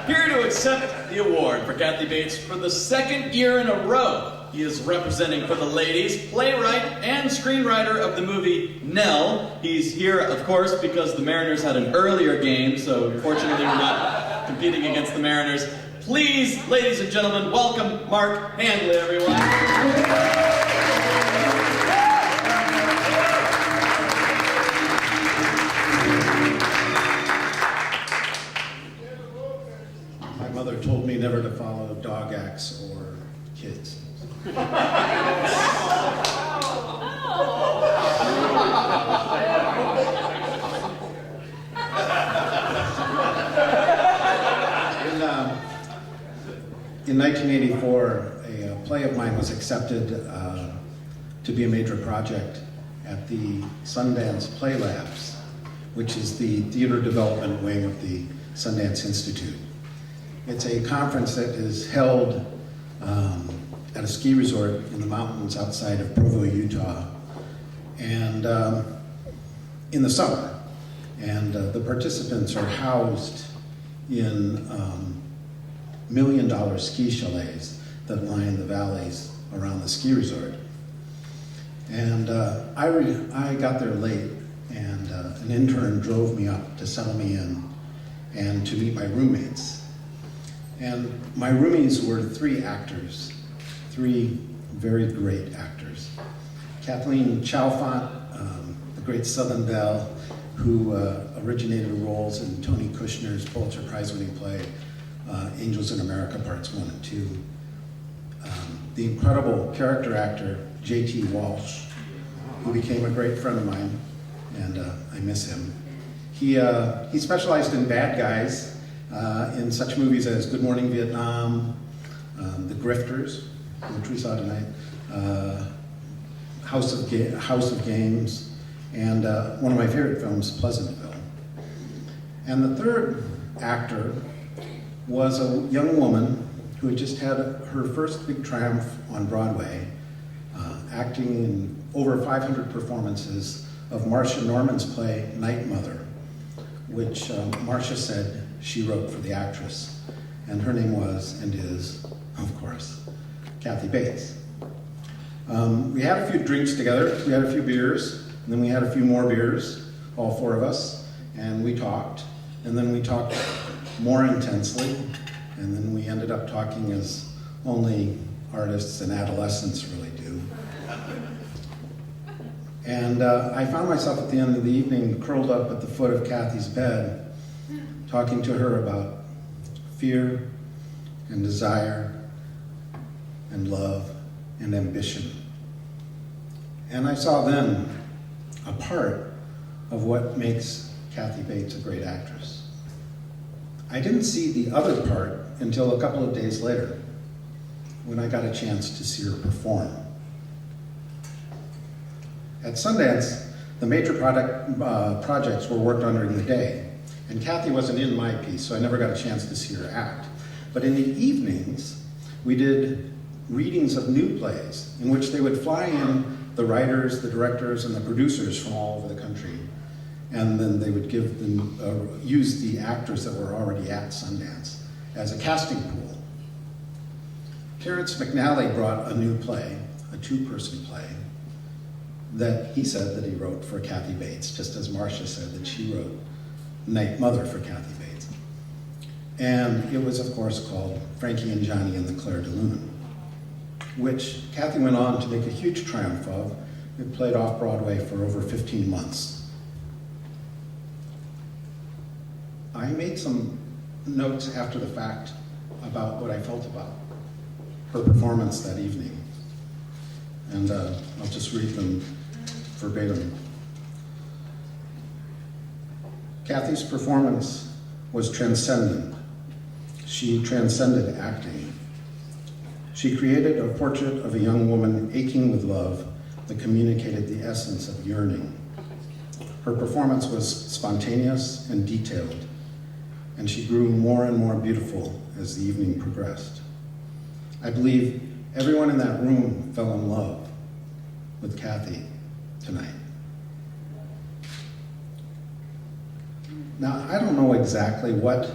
Here to accept the award for Kathy Bates for the second year in a row. He is representing for the ladies, playwright and screenwriter of the movie Nell. He's here, of course, because the Mariners had an earlier game, so unfortunately we're not competing against the Mariners. Please, ladies and gentlemen, welcome Mark Handley, everyone. Told me never to follow dog acts or kids. In 1984, a play of mine was accepted to be a major project at the Sundance Play Labs, which is the theater development wing of the Sundance Institute. It's a conference that is held at a ski resort in the mountains outside of Provo, Utah, and in the summer. And the participants are housed in million-dollar ski chalets that line the valleys around the ski resort. And I got there late, and an intern drove me up to settle me in and to meet my roommates. And my roomies were three actors, three very great actors. Kathleen Chalfant, the great Southern Belle, who originated roles in Tony Kushner's Pulitzer Prize-winning play, Angels in America, Parts 1 and 2. The incredible character actor, J.T. Walsh, who became a great friend of mine, and I miss him. He specialized in bad guys, in such movies as Good Morning Vietnam, The Grifters, which we saw tonight, House of Games, and one of my favorite films, Pleasantville. And the third actor was a young woman who had just had her first big triumph on Broadway, acting in over 500 performances of Marcia Norman's play, Night Mother, which Marcia said she wrote for the actress. And her name was, and is, of course, Kathy Bates. We had a few drinks together, we had a few beers, and then we had a few more beers, all four of us, and we talked. And then we talked more intensely, and then we ended up talking as only artists and adolescents really do. And I found myself at the end of the evening curled up at the foot of Kathy's bed, talking to her about fear and desire and love and ambition. And I saw then a part of what makes Kathy Bates a great actress. I didn't see the other part until a couple of days later, when I got a chance to see her perform. At Sundance, the major projects were worked on during the day, and Kathy wasn't in my piece, so I never got a chance to see her act. But in the evenings, we did readings of new plays in which they would fly in the writers, the directors, and the producers from all over the country, and then they would give them, use the actors that were already at Sundance as a casting pool. Terrence McNally brought a new play, a two-person play, that he said that he wrote for Kathy Bates, just as Marcia said that she wrote Night Mother for Kathy Bates. And it was, of course, called Frankie and Johnny and the Clair de Lune, which Kathy went on to make a huge triumph of. It played off-Broadway for over 15 months. I made some notes after the fact about what I felt about her performance that evening. And I'll just read them verbatim. Kathy's performance was transcendent. She transcended acting. She created a portrait of a young woman aching with love that communicated the essence of yearning. Her performance was spontaneous and detailed, and she grew more and more beautiful as the evening progressed. I believe everyone in that room fell in love with Kathy tonight. Now, I don't know exactly what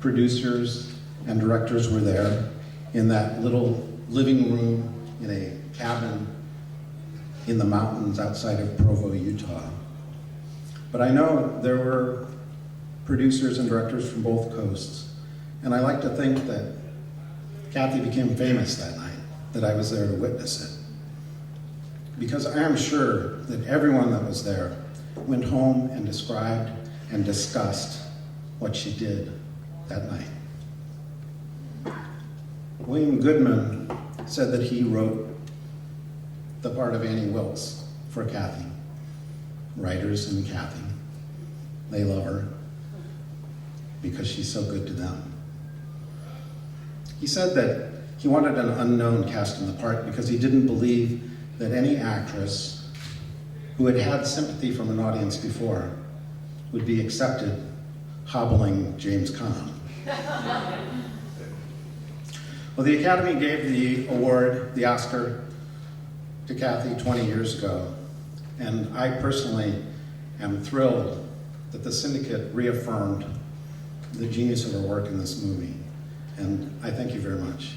producers and directors were there in that little living room in a cabin in the mountains outside of Provo, Utah. But I know there were producers and directors from both coasts, and I like to think that Kathy became famous that night, that I was there to witness it. Because I am sure that everyone that was there went home and described and discussed what she did that night. William Goodman said that he wrote the part of Annie Wilkes for Kathy. Writers and Kathy, they love her because she's so good to them. He said that he wanted an unknown cast in the part because he didn't believe that any actress who had had sympathy from an audience before would be accepted hobbling James Caan. Well, the Academy gave the award, the Oscar, to Kathy 20 years ago, and I personally am thrilled that the syndicate reaffirmed the genius of her work in this movie, and I thank you very much.